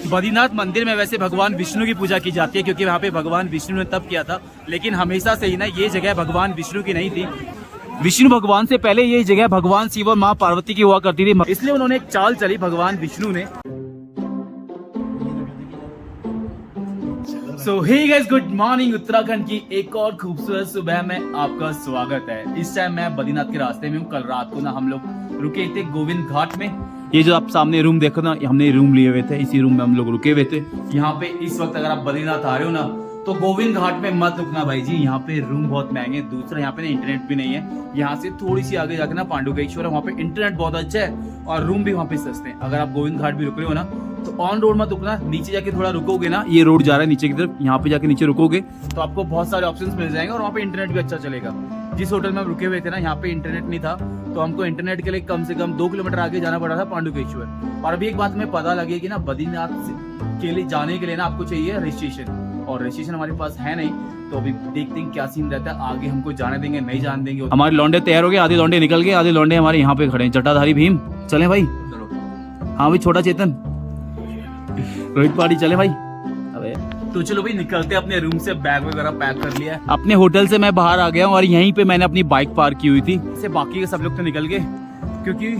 बद्रीनाथ मंदिर में वैसे भगवान विष्णु की पूजा की जाती है, क्योंकि वहाँ पे भगवान विष्णु ने तप किया था। लेकिन हमेशा से ही ना ये जगह भगवान विष्णु की नहीं थी। विष्णु भगवान से पहले ये जगह भगवान शिव और माँ पार्वती की हुआ करती थी, इसलिए उन्होंने एक चाल चली भगवान विष्णु ने। So hey guys, good morning. Uttarakhand की एक और खूबसूरत सुबह में आपका स्वागत है। इस टाइम मैं बद्रीनाथ के रास्ते में हूँ। कल रात को ना हम लोग रुके थे गोविंद घाट में। ये जो आप सामने रूम देखो ना, हमने रूम लिए हुए थे, इसी रूम में हम लोग रुके हुए थे। यहाँ पे इस वक्त अगर आप बद्रीनाथ आ रहे हो ना तो गोविंद घाट में मत रुकना भाई जी, यहाँ पे रूम बहुत महंगे। दूसरा यहाँ पे ना इंटरनेट भी नहीं है। यहाँ से थोड़ी सी आगे जाके ना पांडुकेश्वर है, वहाँ पे इंटरनेट बहुत अच्छा है और रूम भी वहाँ पे सस्ते हैं। अगर आप गोविंद घाट भी रुक रहे हो ना तो ऑन रोड मत रुकना, नीचे जाके थोड़ा रुकोगे ना, ये रोड जा रहा है नीचे की तरफ, यहाँ पे जाके नीचे रुकोगे तो आपको बहुत सारे ऑप्शंस मिल जाएंगे और वहाँ पे इंटरनेट भी अच्छा चलेगा। जिस होटल में हम रुके हुए थे ना, यहाँ पे इंटरनेट नहीं था, तो हमको इंटरनेट के लिए कम से कम 2 किलोमीटर आगे जाना पड़ा था पांडुकेश्वर। और अभी एक बात हमें पता लगी कि ना बद्रीनाथ के लिए जाने के लिए ना आपको चाहिए रजिस्ट्रेशन, और रजिस्ट्रेशन हमारे पास है नहीं। तो अभी देखते हैं क्या सीन रहता है, आगे हमको जाने देंगे नहीं जाने देंगे। हमारे लौंडे तैयार हो गए, आधे लौंडे निकल गए, आधे लौंडे हमारे यहाँ पे खड़े हैं। जटाधारी भीम चले भाई, चलो। हाँ भाई, छोटा चेतन, रोहित पाड़ी चले भाई। अबे तो चलो भाई निकलते हैं अपने रूम से। बैग वगैरह पैक कर लिया है। अपने होटल से मैं बाहर आ गया हूँ और यहीं पे मैंने अपनी बाइक पार्क की हुई थी। इससे बाकी के सब लोग तो निकल गए, क्योंकि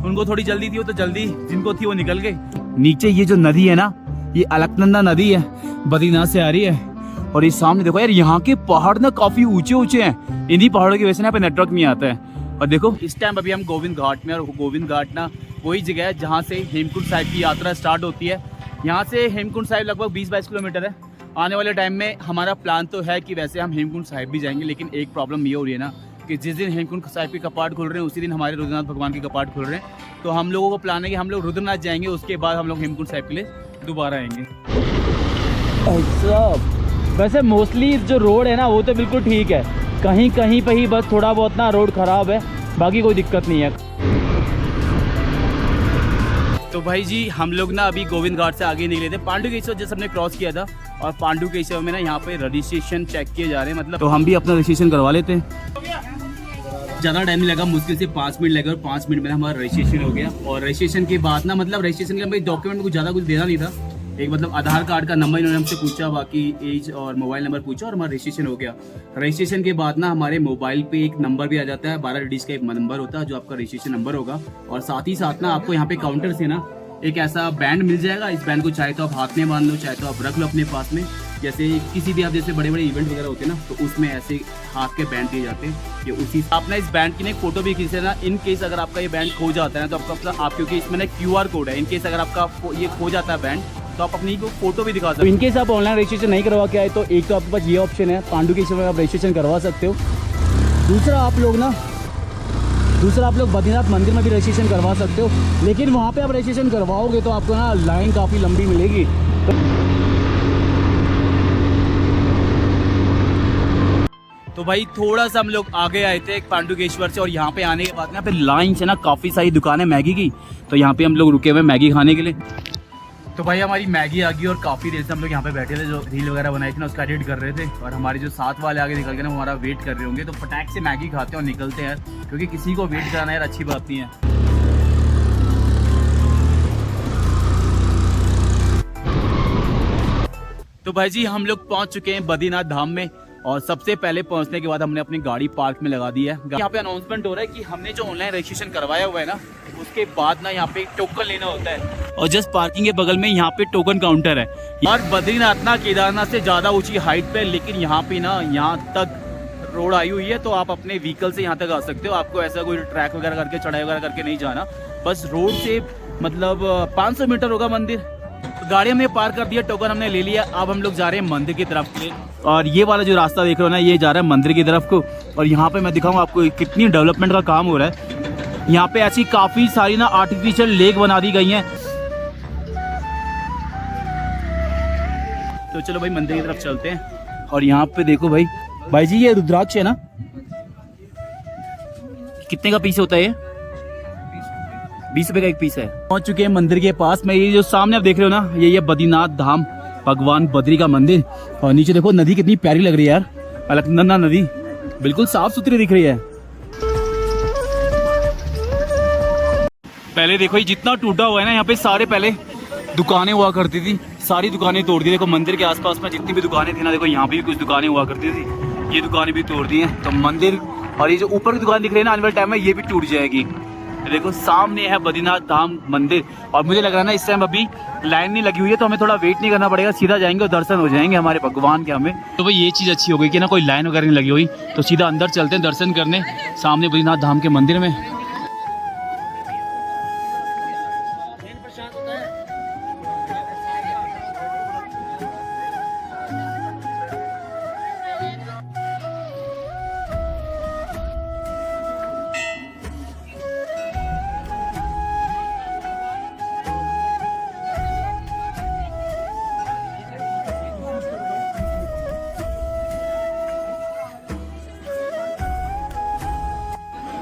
उनको थोड़ी जल्दी थी, वो तो जल्दी जिनको थी वो निकल गए। नीचे ये जो नदी है ना, ये अलकनंदा नदी है, बद्रीनाथ से आ रही है। और ये सामने देखो यार, यहाँ के पहाड़ ना काफी ऊंचे ऊंचे हैं। इन्हीं पहाड़ों की वजह से ना यहाँ पे नेटवर्क नहीं आता है। और देखो इस टाइम अभी हम गोविंद घाट में, और गोविंद घाट ना वही जगह है जहाँ से हेमकुंड साहिब की यात्रा स्टार्ट होती है। यहाँ से हेमकुंड साहिब लगभग 20-22 किलोमीटर है। आने वाले टाइम में हमारा प्लान तो है कि वैसे हम हेमकुंड साहिब भी जाएंगे, लेकिन एक प्रॉब्लम ये हो रही है ना कि जिस दिन हेमकुंड साहिब के कपाट खुल रहे हैं उसी दिन हमारे रुद्रनाथ भगवान के कपाट खुल रहे हैं। तो हम लोगों को प्लान है कि हम लोग रुद्रनाथ जाएंगे, उसके बाद हम लोग हेमकुंड साहिब के लिए दोबारा आएंगे। वैसे मोस्टली जो रोड है ना वो तो बिल्कुल ठीक है, कहीं कहीं पे ही बस थोड़ा बहुत ना रोड खराब है, बाकी कोई दिक्कत नहीं है। तो भाई जी हम लोग ना अभी गोविंद घाट से आगे निकले थे। पांडुकेश्वर जैसे हमने क्रॉस किया था, और पांडुकेश्वर में ना यहाँ पे रजिस्ट्रेशन चेक किए जा रहे हैं, मतलब तो हम भी अपना रजिस्ट्रेशन करवा लेते हैं। ज़्यादा टाइम नहीं लगा, मुश्किल से 5 मिनट लगे और 5 मिनट में हमारा रजिस्ट्रेशन हो गया। और रजिस्ट्रेशन के बाद ना, मतलब रजिस्ट्रेशन के लिए डॉक्यूमेंट कुछ ज़्यादा कुछ देना नहीं था। एक मतलब आधार कार्ड का नंबर इन्होंने हमसे पूछा, बाकी एज और मोबाइल नंबर पूछा, और हमारा रजिस्ट्रेशन हो गया। रजिस्ट्रेशन के बाद ना हमारे मोबाइल पे एक नंबर भी आ जाता है, 12 डिजिट का एक नंबर होता है जो आपका रजिस्ट्रेशन नंबर होगा। और साथ ही साथ ना आपको यहाँ पे काउंटर से ना एक ऐसा बैंड मिल जाएगा। इस बैंड को चाहे तो आप हाथ में बांध लो, चाहे तो आप रख लो अपने पास में। जैसे किसी भी आप जैसे बड़े बड़े इवेंट वगैरह होते हैं ना, तो उसमें ऐसे हाथ के बैंड दिए जाते हैं। ये उसी आप ना इस बैंड की ना एक फोटो भी खींच लेना। इन केस अगर आपका ये बैंड खो जाता है ना, तो आपका अपना आप, क्योंकि इसमें ना QR कोड है, इन केस अगर आपका ये खो जाता है बैंड, तो आप अपनी फोटो भी दिखा सकते हो। इनकेस आप ऑनलाइन रजिस्ट्रेशन नहीं करवा के आए तो एक तो आपके पास ये ऑप्शन है, पांडुकेश्वर में आप रजिस्ट्रेशन करवा सकते हो। दूसरा आप लोग बद्रीनाथ मंदिर में भी रजिस्ट्रेशन करवा सकते हो, लेकिन वहाँ पे आप रजिस्ट्रेशन करवाओगे तो आपको ना लाइन काफ़ी लंबी मिलेगी। तो भाई थोड़ा सा हम लोग आगे आए थे पांडुकेश्वर से, और यहाँ पे आने के बाद ना पे लाइन से ना काफ़ी सारी दुकानें मैगी की, तो यहाँ पे हम लोग रुके हुए मैगी खाने के लिए। तो भाई हमारी मैगी आ गई और काफ़ी देर से हम लोग यहाँ पे बैठे थे, जो रील वगैरह बनाई थी ना उसका एडिट कर रहे थे। और हमारे जो साथ वाले आगे निकल के ना हमारा वेट कर रहे होंगे, तो फटाक से मैगी खाते हैं और निकलते हैं, क्योंकि किसी को वेट कराना यार अच्छी बात नहीं है। तो भाई जी हम लोग पहुँच चुके हैं बद्रीनाथ धाम में, और सबसे पहले पहुंचने के बाद हमने अपनी गाड़ी पार्क में लगा दी है। यहाँ पे अनाउंसमेंट हो रहा है कि हमने जो ऑनलाइन रजिस्ट्रेशन करवाया हुआ है ना, उसके बाद ना यहाँ पे टोकन लेना होता है, और जस्ट पार्किंग के बगल में यहाँ पे टोकन काउंटर है। और बद्रीनाथ ना केदारनाथ से ज़्यादा ऊंची हाइट पे, लेकिन यहाँ पे ना यहाँ तक रोड आई हुई है, तो आप अपने व्हीकल से यहाँ तक आ सकते हो। आपको ऐसा कोई ट्रैक वगैरह करके चढ़ाई वगैरह करके नहीं जाना, बस रोड से मतलब 500 मीटर होगा मंदिर। गाड़ी हमने पार्क कर दिया, टोकन हमने ले लिया, अब हम लोग जा रहे हैं मंदिर की तरफ के। और ये वाला जो रास्ता देख रहे हो ना, ये जा रहा है मंदिर की तरफ को। और यहाँ पे मैं दिखाऊंगा आपको कितनी डेवलपमेंट का काम हो रहा है। यहाँ पे ऐसी काफी सारी ना आर्टिफिशियल लेक बना दी गई हैं। तो चलो भाई मंदिर की तरफ चलते हैं। और यहाँ पे देखो भाई जी ये रुद्राक्ष है ना, कितने का पीस होता है ये? 20 रुपए का एक पीस है। पहुंच चुके हैं मंदिर के पास में। ये जो सामने आप देख रहे हो ना, ये बद्रीनाथ धाम, भगवान बद्री का मंदिर। और नीचे देखो नदी कितनी प्यारी लग रही है यार, अलकनंदा नदी बिल्कुल साफ सुथरी दिख रही है। पहले देखो ये जितना टूटा हुआ है ना, यहाँ पे सारे पहले दुकानें हुआ करती थी, सारी दुकानें तोड़ दी। देखो मंदिर के आसपास में जितनी भी दुकानें थी ना, देखो यहाँ पे भी कुछ दुकानें हुआ करती थी, ये दुकानें भी तोड़ दी हैं। तो मंदिर और ये जो ऊपर की दुकान दिख रही है ना, आने वाले टाइम में ये भी टूट जाएगी। देखो सामने है बद्रीनाथ धाम मंदिर, और मुझे लग रहा है ना इस टाइम अभी लाइन नहीं लगी हुई है, तो हमें थोड़ा वेट नहीं करना पड़ेगा, सीधा जाएंगे और दर्शन हो जाएंगे हमारे भगवान के। हमें तो भाई ये चीज़ अच्छी हो गई कि ना कोई लाइन वगैरह नहीं लगी हुई, तो सीधा अंदर चलते हैं दर्शन करने सामने बद्रीनाथ धाम के मंदिर में।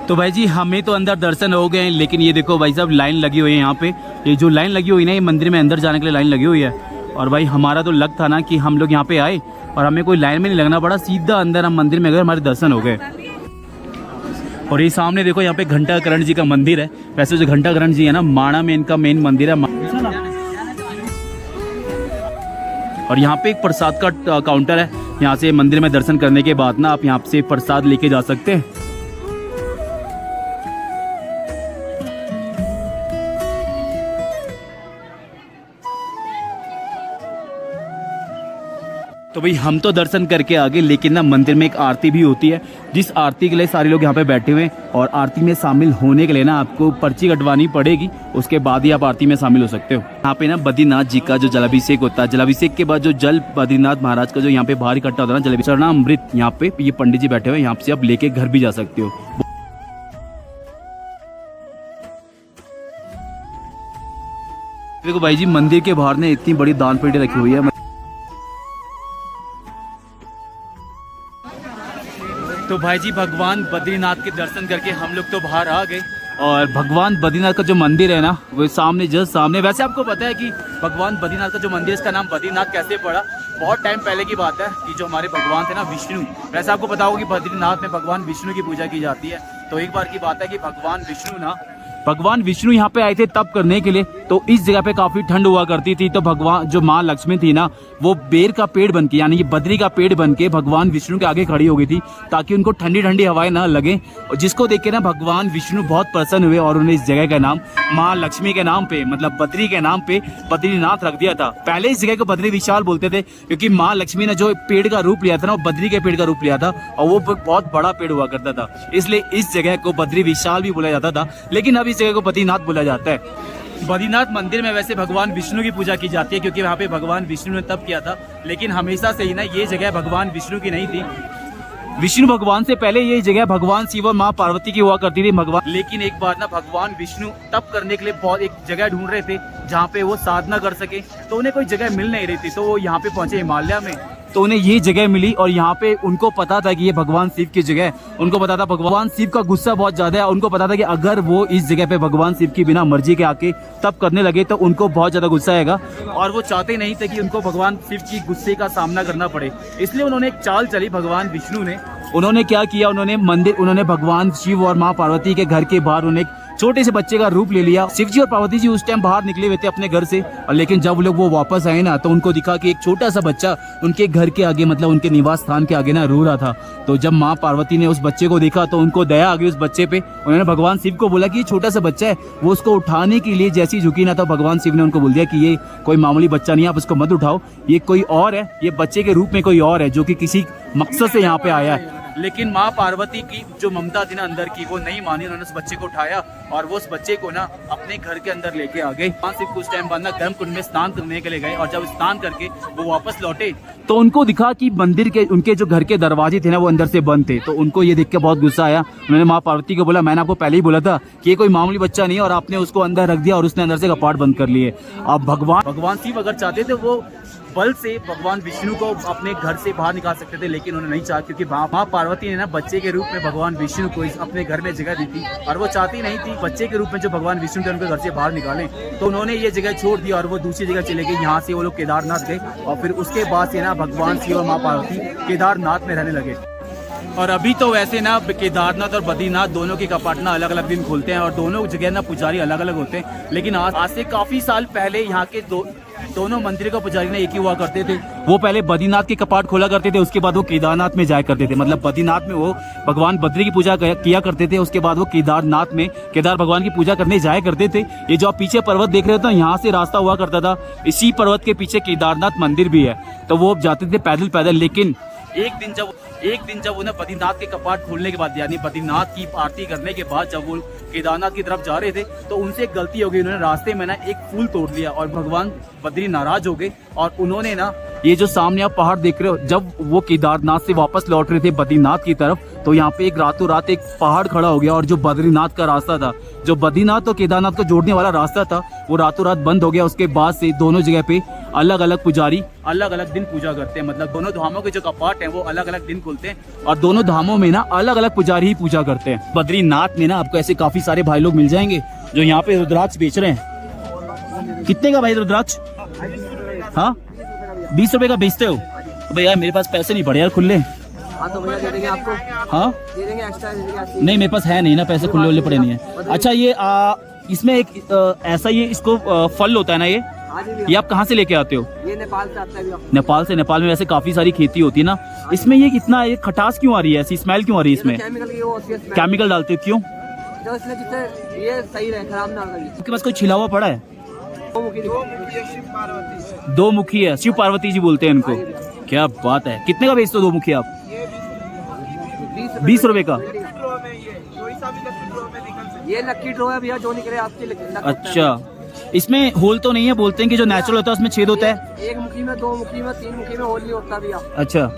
तो भाई जी हमें तो अंदर दर्शन हो गए हैं, लेकिन ये देखो भाई साहब लाइन लगी हुई है यहाँ पे। ये जो लाइन लगी हुई है ना, ये मंदिर में अंदर जाने के लिए लाइन लगी हुई है। और भाई हमारा तो लक था ना कि हम लोग यहाँ पे आए और हमें कोई लाइन में नहीं लगना पड़ा, सीधा अंदर हम मंदिर में गए, हमारे दर्शन हो गए। और ये सामने देखो यहाँ पे घंटाकरण जी का मंदिर है। वैसे जो घंटाकरण जी है ना, माणा में इनका मेन मंदिर है। और यहाँ पे एक प्रसाद का काउंटर है, यहाँ से मंदिर में दर्शन करने के बाद ना आप यहाँ से प्रसाद लेके जा सकते हैं। तो भाई हम तो दर्शन करके आ गए, लेकिन ना मंदिर में एक आरती भी होती है, जिस आरती के लिए सारे लोग यहाँ पे बैठे हुए हैं। और आरती में शामिल होने के लिए ना आपको पर्ची कटवानी पड़ेगी, उसके बाद ही आप आरती में शामिल हो सकते हो। यहाँ पे ना बद्रीनाथ जी का जो जलाभिषेक होता है, जलाभिषेक के बाद जो जल बद्रीनाथ महाराज का जो यहाँ पे बाहर इकट्ठा होता है ना, जलाभिषेक अमृत, यहाँ पे ये पंडित जी बैठे हुए हैं, यहाँ से आप लेके घर भी जा सकते हो। देखो भाई जी मंदिर के बाहर ने इतनी बड़ी दान पेटी रखी हुई है। तो भाई जी भगवान बद्रीनाथ के दर्शन करके हम लोग तो बाहर आ गए। और भगवान बद्रीनाथ का जो मंदिर है ना, वो सामने जस्ट सामने। वैसे आपको पता है कि भगवान बद्रीनाथ का जो मंदिर, इसका नाम बद्रीनाथ कैसे पड़ा? बहुत टाइम पहले की बात है कि जो हमारे भगवान थे ना विष्णु, वैसे आपको पता होगा कि बद्रीनाथ में भगवान विष्णु की पूजा की जाती है। तो एक बार की बात है कि भगवान विष्णु यहाँ पे आए थे तप करने के लिए। तो इस जगह पे काफी ठंड हुआ करती थी, तो भगवान जो माँ लक्ष्मी थी ना, वो बेर का पेड़ बन के, यानी कि बद्री का पेड़ बन के भगवान विष्णु के आगे खड़ी हो गई थी, ताकि उनको ठंडी ठंडी हवाएं ना लगे। और जिसको देख के ना भगवान विष्णु बहुत प्रसन्न हुए और उन्होंने इस जगह का नाम माँ लक्ष्मी के नाम पे, मतलब बद्री के नाम पे बद्रीनाथ रख दिया था। पहले इस जगह को बद्री विशाल बोलते थे, क्योंकि माँ लक्ष्मी ने जो पेड़ का रूप लिया था ना, वो बद्री के पेड़ का रूप लिया था, और वो बहुत बड़ा पेड़ हुआ करता था, इसलिए इस जगह को बद्री विशाल भी बोला जाता था। लेकिन अब इस जगह को बद्रीनाथ बोला जाता है। बद्रीनाथ मंदिर में वैसे भगवान विष्णु की पूजा की जाती है, क्योंकि वहाँ पे भगवान विष्णु ने तप किया था। लेकिन हमेशा से ही ना ये जगह भगवान विष्णु की नहीं थी। विष्णु भगवान से पहले ये जगह भगवान शिव और माँ पार्वती की हुआ करती थी भगवान। लेकिन एक बार ना भगवान विष्णु तप करने के लिए बहुत एक जगह ढूंढ रहे थे जहाँ पे वो साधना कर सके, तो उन्हें कोई जगह मिल नहीं रही थी। तो वो यहाँ पे पहुंचे हिमालय में, तो उन्हें ये जगह मिली। और यहाँ पे उनको पता था कि ये भगवान शिव की जगह है। उनको पता था भगवान शिव का गुस्सा बहुत ज्यादा है। उनको पता था कि अगर वो इस जगह पे भगवान शिव की बिना मर्जी के आके तप करने लगे तो उनको बहुत ज्यादा गुस्सा आएगा, और वो चाहते नहीं थे कि उनको भगवान शिव की गुस्से का सामना करना पड़े। इसलिए उन्होंने एक चाल चली भगवान विष्णु ने। उन्होंने क्या किया, उन्होंने भगवान शिव और माँ पार्वती के घर के बाहर उन्हें छोटे से बच्चे का रूप ले लिया। शिव जी और पार्वती जी उस टाइम बाहर निकले हुए थे अपने घर से, और लेकिन जब लोग वो वापस आए ना, तो उनको दिखा कि एक छोटा सा बच्चा उनके घर के आगे, मतलब उनके निवास स्थान के आगे ना रो रहा था। तो जब माँ पार्वती ने उस बच्चे को देखा तो उनको दया आ गई उस बच्चे पे। उन्होंने भगवान शिव को बोला कि ये छोटा सा बच्चा है, वो उसको उठाने के लिए जैसी झुकी ना, तो भगवान शिव ने उनको बोल दिया कि ये कोई मामूली बच्चा नहीं है, आप उसको मत उठाओ, ये कोई और है, ये बच्चे के रूप में कोई और है जो कि किसी मकसद से यहाँ पे आया है। लेकिन माँ पार्वती की जो ममता थी ना अंदर की, वो नहीं मानी। उन्होंने उस बच्चे को उठाया और वो उस बच्चे को ना अपने घर के अंदर लेके आ गए। वहाँ से कुछ टाइम बाद ना गर्म कुंड में स्नान करने के लिए गए, और जब स्नान करके वो वापस लौटे तो उनको दिखा कि मंदिर के उनके जो घर के दरवाजे थे ना, वो अंदर से बंद थे। तो उनको ये देख के बहुत गुस्सा आया। उन्होंने माँ पार्वती को बोला, मैंने आपको पहले ही बोला था कि ये कोई मामूली बच्चा नहीं है, और आपने उसको अंदर रख दिया और उसने अंदर से कपाट बंद कर लिए। अब भगवान शिव अगर चाहते थे वो बल से भगवान विष्णु को अपने घर से बाहर निकाल सकते थे, लेकिन उन्होंने नहीं चाहा, क्योंकि माँ पार्वती ने ना बच्चे के रूप में भगवान विष्णु को अपने घर में जगह दी थी, और वो चाहती नहीं थी बच्चे के रूप में जो भगवान विष्णु थे उनको घर से बाहर निकालें। तो उन्होंने ये जगह छोड़ दी और वो दूसरी जगह चले गए। यहाँ से वो लोग केदारनाथ गए, और फिर उसके बाद से ना भगवान शिव और माँ पार्वती केदारनाथ में रहने लगे। और अभी तो वैसे ना केदारनाथ और बद्रीनाथ दोनों के कपाट ना अलग अलग दिन खुलते हैं और दोनों जगह ना पुजारी अलग अलग होते हैं। लेकिन आज से काफी साल पहले यहाँ के दोनों मंदिर का पुजारी ना एक ही हुआ करते थे। वो पहले बद्रीनाथ के कपाट खोला करते थे, उसके बाद वो केदारनाथ में जाया करते थे। मतलब बद्रीनाथ में वो भगवान बद्री की पूजा किया करते थे, उसके बाद वो केदारनाथ में केदार भगवान की पूजा करने जाया करते थे। ये जो आप पीछे पर्वत देख रहे हो तो यहाँ से रास्ता हुआ करता था, इसी पर्वत के पीछे केदारनाथ मंदिर भी है, तो वो जाते थे पैदल पैदल। लेकिन एक दिन जब उन्हें बद्रीनाथ के कपाट खोलने के बाद, यानी बद्रीनाथ की आरती करने के बाद जब वो केदारनाथ की तरफ जा रहे थे तो उनसे एक गलती हो गई। उन्होंने रास्ते में ना एक फूल तोड़ लिया और भगवान बद्री नाराज हो गए और उन्होंने ना ये जो सामने आप पहाड़ देख रहे हो, जब वो केदारनाथ से वापस लौट रहे थे बद्रीनाथ की तरफ, तो यहाँ पे एक रातों रात एक पहाड़ खड़ा हो गया और जो बद्रीनाथ का रास्ता था, जो बद्रीनाथ और केदारनाथ को जोड़ने वाला रास्ता था, वो रातों रात बंद हो गया। उसके बाद से दोनों जगह पे अलग अलग पुजारी अलग अलग दिन पूजा करते हैं। मतलब दोनों धामों के जो कपाट हैं वो अलग अलग दिन खुलते हैं और दोनों धामों में ना अलग अलग पुजारी ही पूजा करते हैं। बद्रीनाथ में ना आपको ऐसे काफी सारे भाई लोग मिल जाएंगे जो यहाँ पे रुद्राक्ष बेच रहे हैं। कितने का भाई रुद्राक्ष? हाँ 20 रुपए का बेचते हो? भैया मेरे पास पैसे नहीं पड़े यार खुले। हाँ तो भैया दे देंगे आपको। हाँ दे देंगे एक्स्ट्रा दे देंगे। नहीं मेरे पास है नहीं ना, पैसे खुले वाले पड़े नहीं है। अच्छा ये इसमें एक ऐसा ये इसको फल होता है ना, ये आप कहाँ से लेके आते हो? ये नेपाल से आता है भैया। नेपाल से? नेपाल में वैसे काफी सारी खेती होती है ना, इसमें ये कितना ये खटास क्यों आ रही है, ऐसी स्मेल क्यों आ रही है इसमें? केमिकल डालते हो क्यों? जो इसलिए जिससे ये सही रहे, खराब ना हो। आपके पास कोई छिला हुआ पड़ा है? दो मुखी है, शिव पार्वती जी बोलते हैं इनको। क्या बात है, कितने का बेचते हो दो मुखी आप? 20 रुपए का। ये लक्की ड्रॉ है भैया, जो निकले आपके। अच्छा इसमें होल तो नहीं है? बोलते हैं कि जो नेचुरल होता है उसमें छेद होता है। एक मुखी में, दो मुखी में, तीन मुखी में होल नहीं होता भैया। अच्छा,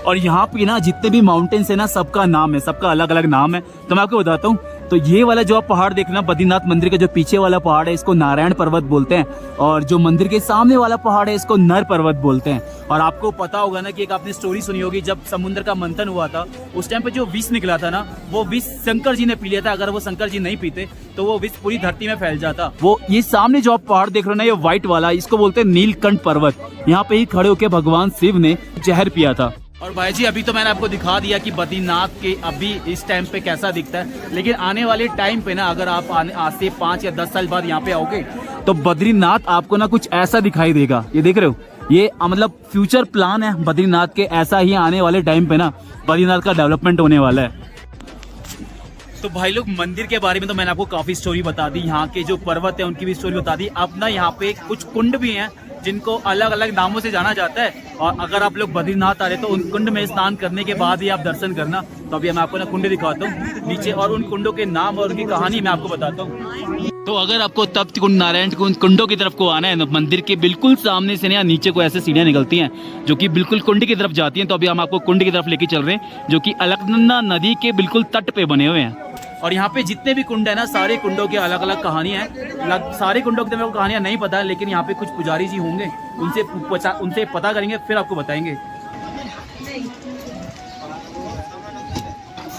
और यहाँ पे ना जितने भी माउंटेन्स है ना, सबका नाम है, सबका अलग अलग नाम है। तो मैं आपको बताता हूँ, तो ये वाला जो आप पहाड़ देख रहे हैं बद्रीनाथ मंदिर का जो पीछे वाला पहाड़ है, इसको नारायण पर्वत बोलते हैं, और जो मंदिर के सामने वाला पहाड़ है इसको नर पर्वत बोलते हैं। और आपको पता होगा ना कि एक आपने स्टोरी सुनी होगी, जब समुद्र का मंथन हुआ था उस टाइम पे जो विष निकला था ना, वो विष शंकर जी ने पी लिया था। अगर वो शंकर जी नहीं पीते तो वो विष पूरी धरती में फैल जाता। वो ये सामने जो आप पहाड़ देख रहे हो ना, ये व्हाइट वाला, इसको बोलते हैं नीलकंठ पर्वत। यहाँ पे ही खड़े होकर भगवान शिव ने जहर पिया था। और भाई जी अभी तो मैंने आपको दिखा दिया कि बद्रीनाथ के अभी इस टाइम पे कैसा दिखता है, लेकिन आने वाले टाइम पे ना, अगर आप आज से 5 या 10 साल बाद यहाँ पे आओगे तो बद्रीनाथ आपको ना कुछ ऐसा दिखाई देगा। ये देख रहे हो, ये मतलब फ्यूचर प्लान है बद्रीनाथ के, ऐसा ही आने वाले टाइम पे ना बद्रीनाथ का डेवलपमेंट होने वाला है। तो भाई लोग मंदिर के बारे में तो मैंने आपको काफी स्टोरी बता दी, यहाँ के जो पर्वत है उनकी भी स्टोरी बता दी। अब ना यहाँ पे कुछ कुंड भी हैं जिनको अलग अलग नामों से जाना जाता है, और अगर आप लोग बद्रीनाथ आ रहे तो उन कुंड में स्नान करने के बाद ही आप दर्शन करना। तो अभी मैं आपको ना कुंड दिखाता हूँ नीचे, और उन कुंडों के नाम और उनकी कहानी मैं आपको बताता हूँ। तो अगर आपको तप्त कुंड, नारायण कुंड, कुंडों की तरफ को आना है, मंदिर के बिल्कुल सामने से ना नीचे को ऐसे सीढ़ियाँ निकलती हैं जो कि बिल्कुल कुंड की तरफ जाती हैं। तो अभी हम आपको कुंड की तरफ लेके चल रहे हैं जो कि अलकनंदा नदी के बिल्कुल तट पे बने हुए हैं। और यहाँ पे जितने भी कुंड है ना, सारे कुंडों की अलग अलग कहानियां हैं। सारे कुंडों की तो मेरे को कहानियां नहीं पता है, लेकिन यहाँ पे कुछ पुजारी जी होंगे, उनसे पता करेंगे, फिर आपको बताएंगे।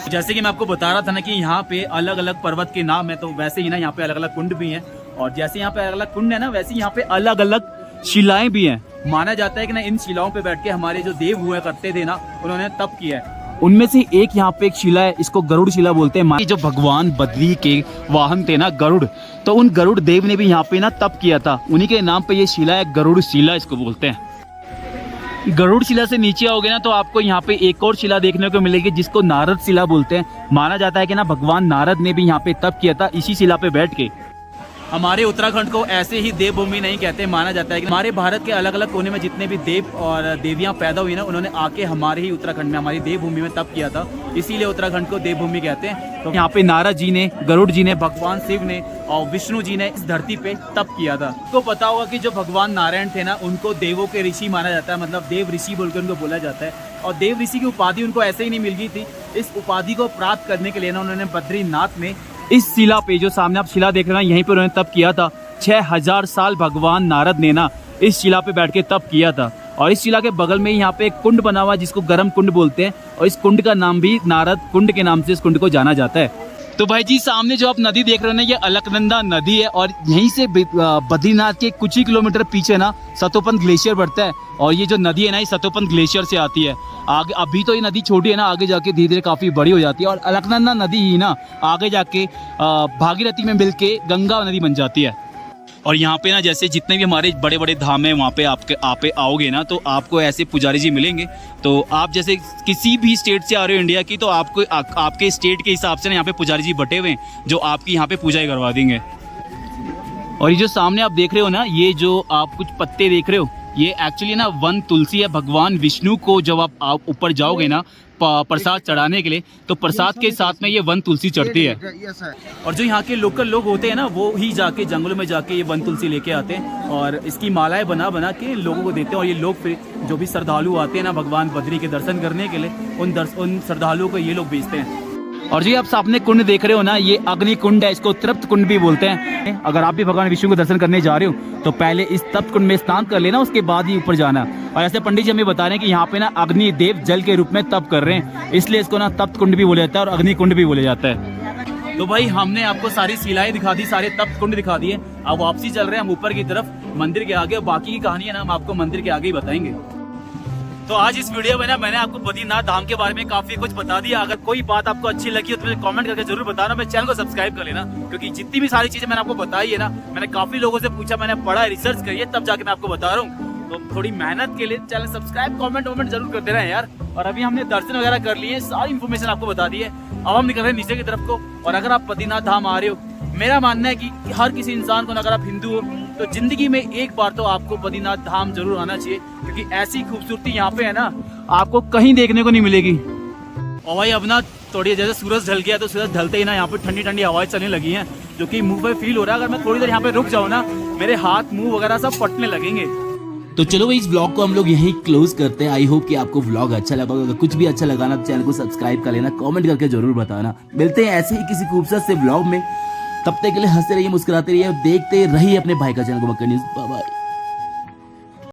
जैसे कि मैं आपको बता रहा था ना कि यहाँ पे अलग अलग पर्वत के नाम है, तो वैसे ही ना यहाँ पे अलग अलग कुंड भी हैं। और जैसे यहाँ पे अलग अलग कुंड है ना, वैसे यहाँ पे अलग अलग शिलाएं भी हैं। माना जाता है कि ना इन शिलाओं पे बैठ के हमारे जो देव हुआ करते थे ना, उन्होंने तप किया है। उनमें से एक यहाँ पे एक शिला है, इसको गरुड़ शिला बोलते हैं। जो भगवान बद्री के वाहन थे ना गरुड़, तो उन गरुड़ देव ने भी यहाँ पे ना तप किया था, उन्हीं के नाम पे ये शिला है, गरुड़ शिला इसको बोलते हैं। गरुड़ शिला से नीचे आओगे ना तो आपको यहाँ पे एक और शिला देखने को मिलेगी जिसको नारद शिला बोलते हैं। माना जाता है कि ना भगवान नारद ने भी यहाँ पे तप किया था इसी शिला पे बैठ के। हमारे उत्तराखंड को ऐसे ही देवभूमि नहीं कहते, माना जाता है कि हमारे भारत के अलग अलग कोने में जितने भी देव और देवियां पैदा हुई ना, उन्होंने आके हमारे ही उत्तराखंड में, हमारी देवभूमि में तप किया था, इसीलिए उत्तराखंड को देवभूमि कहते हैं। तो यहाँ पे नारद जी ने, गरुड़ जी ने, भगवान शिव ने और विष्णु जी ने इस धरती पे तप किया था। तो पता होगा कि जो भगवान नारायण थे ना, उनको देवों के ऋषि माना जाता है, मतलब देव ऋषि बोलकर उनको बोला जाता है। और देव ऋषि की उपाधि उनको ऐसे ही नहीं मिल गई थी, इस उपाधि को प्राप्त करने के लिए ना उन्होंने बद्रीनाथ में इस शिला पे, जो सामने आप शिला देख रहे हैं, यहीं पे उन्होंने तप किया था। 6000 साल भगवान नारद ने ना इस शिला पे बैठ के तप किया था। और इस शिला के बगल में यहाँ पे एक कुंड बना हुआ है जिसको गर्म कुंड बोलते हैं, और इस कुंड का नाम भी नारद कुंड के नाम से इस कुंड को जाना जाता है। तो भाई जी सामने जो आप नदी देख रहे हो ना, ये अलकनंदा नदी है और यहीं से बद्रीनाथ के कुछ ही किलोमीटर पीछे ना सतोपंथ ग्लेशियर बढ़ता है और ये जो नदी है ना, ये सतोपंथ ग्लेशियर से आती है। आगे अभी तो ये नदी छोटी है ना, आगे जाके धीरे धीरे काफ़ी बड़ी हो जाती है और अलकनंदा नदी ही ना आगे जाके भागीरथी में मिलके गंगा नदी बन जाती है। और यहाँ पे ना जैसे जितने भी हमारे बड़े बड़े धाम हैं वहाँ पे आप आओगे ना, तो आपको ऐसे पुजारी जी मिलेंगे। तो आप जैसे किसी भी स्टेट से आ रहे हो इंडिया की, तो आपको आपके स्टेट के हिसाब से ना यहाँ पे पुजारी जी बटे हुए हैं जो आपकी यहाँ पे पूजा ही करवा देंगे। और ये जो सामने आप देख रहे हो ना, ये जो आप कुछ पत्ते देख रहे हो, ये एक्चुअली ना वन तुलसी है। भगवान विष्णु को जब आप ऊपर जाओगे ना प्रसाद चढ़ाने के लिए, तो प्रसाद के साथ में ये वन तुलसी चढ़ती है। और जो यहाँ के लोकल लोग होते हैं ना, वो ही जाके जंगलों में जाके ये वन तुलसी लेके आते हैं और इसकी मालाएं बना बना के लोगों को देते हैं। और ये लोग फिर जो भी श्रद्धालु आते हैं ना भगवान बद्री के दर्शन करने के लिए, उन श्रद्धालुओं को ये लोग बेचते हैं। और जी आप सामने कुंड देख रहे हो ना, ये अग्नि कुंड है, इसको तृप्त कुंड भी बोलते हैं। अगर आप भी भगवान विष्णु को दर्शन करने जा रहे हो तो पहले इस तप्त कुंड में स्नान कर लेना, उसके बाद ही ऊपर जाना। और ऐसे पंडित जी हमें बता रहे हैं कि यहाँ पे ना अग्नि देव जल के रूप में तप कर रहे हैं, इसलिए इसको ना तप्त कुंड भी बोला जाता है और अग्नि कुंड भी बोला जाता है। तो भाई हमने आपको सारी शिलाएं दिखा दी, सारे तप्त कुंड दिखा दिए। अब वापसी चल रहे हैं हम ऊपर की तरफ मंदिर के आगे, और बाकी की कहानी है ना हम आपको मंदिर के आगे ही बताएंगे। तो आज इस वीडियो में ना मैंने आपको बद्रीनाथ धाम के बारे में काफी कुछ बता दिया। अगर कोई बात आपको अच्छी लगी तो मुझे कमेंट करके जरूर बताना। मेरे चैनल को सब्सक्राइब कर लेना, क्योंकि जितनी भी सारी चीजें मैंने आपको बताई है ना, मैंने काफी लोगों से पूछा, मैंने पढ़ा, रिसर्च करी है, तब जाके मैं आपको बता रहा हूँ। तो थोड़ी मेहनत के लिए चैनल सब्सक्राइब कमेंट जरूर कर देना है यार। और अभी हमने दर्शन वगैरह कर लिए, सारी इन्फॉर्मेशन आपको बता दी है। अब हम निकल रहे हैं नीचे की तरफ को। और अगर आप बद्रीनाथ धाम आ रहे हो, मेरा मानना है कि हर किसी इंसान को, अगर आप हिंदू हो तो जिंदगी में एक बार तो आपको बद्रीनाथ धाम जरूर आना चाहिए, क्योंकि ऐसी खूबसूरती यहाँ पे है ना, आपको कहीं देखने को नहीं मिलेगी। और भाई अब ना थोड़ी जैसे सूरज ढल गया, तो सूरज ढलते ही ना यहाँ पे ठंडी ठंडी हवाएं चलने लगी हैं, जो कि मुंह पे फील हो रहा है। अगर मैं थोड़ी देर यहाँ पे रुक जाऊँ ना, मेरे हाथ मुंह वगैरह सब फटने लगेंगे। तो चलो भाई इस व्लॉग को हम लोग यहीं क्लोज करते हैं। आई होप कि आपको व्लॉग अच्छा लगा होगा। अगर कुछ भी अच्छा लगा ना तो चैनल को सब्सक्राइब कर लेना, कमेंट करके जरूर बताना। मिलते हैं ऐसे ही किसी खूबसूरत से व्लॉग में, तब तक के लिए हंसते रहिए, मुस्कुराते रहिए, देखते रहिए अपने भाई का चैनल को मक्कर न्यूज़। Bye bye.